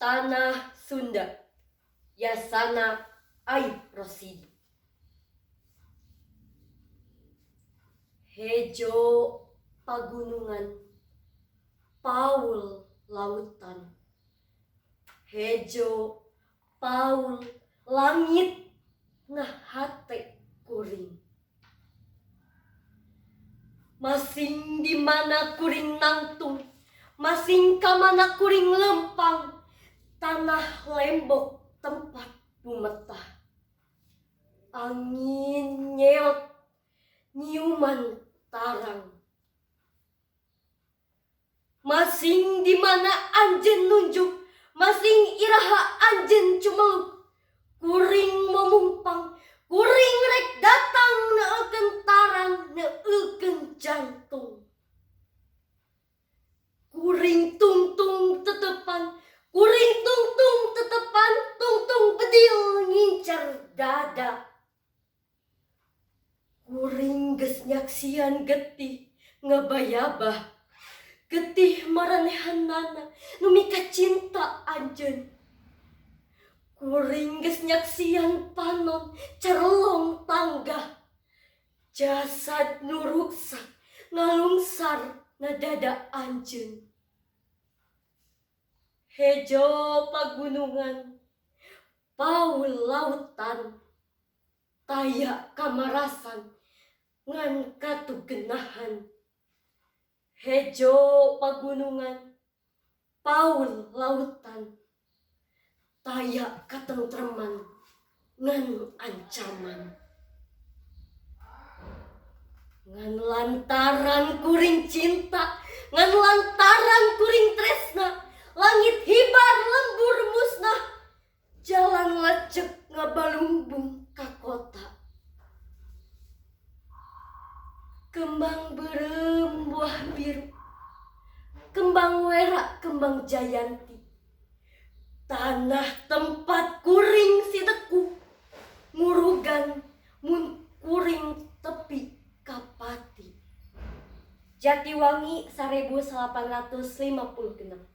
Tanah Sunda, Yasana Aib Rosidi. Hejo pagunungan, Paul lautan. Hejo Paul langit, ngahate kuring. Masing di mana kuring nangtung, masing kamana kuring lempang, tanah lembok tempat bumetah. Angin nyeot, nyiuman tarang. Masing di mana anjen nunjuk, masing iraha anjen cumeluk, kuring memumpang, kuring rek datang neulkeun tarang, neulkeun jantung. Kuring tungtung tetepan, kuring tungtung tetepan, tungtung bedil ngincar dada. Kuring geus nyaksian getih ngabayabah, getih maranehanana nu mika cinta anjeun. Kuring geus nyaksian panon carelong tangga, jasad nu ruksak ngalungsar na dada anjeun. Hejo pagunungan, Paul lautan, taya kamarasan ngan katugenahan. Hejo pagunungan, Paul lautan, taya katentreman ngan ancaman. Ngan lantaran kuring cinta, ngan lantaran kuring tresna, langit hibar lembur musnah, jalan lecek ngabalumbung ka kota. Kembang beureum buah biru, kembang wera, kembang jayanti, tanah tempat kuring sideku, ngurugan mun kuring tepi kapati. Jatiwangi 1856.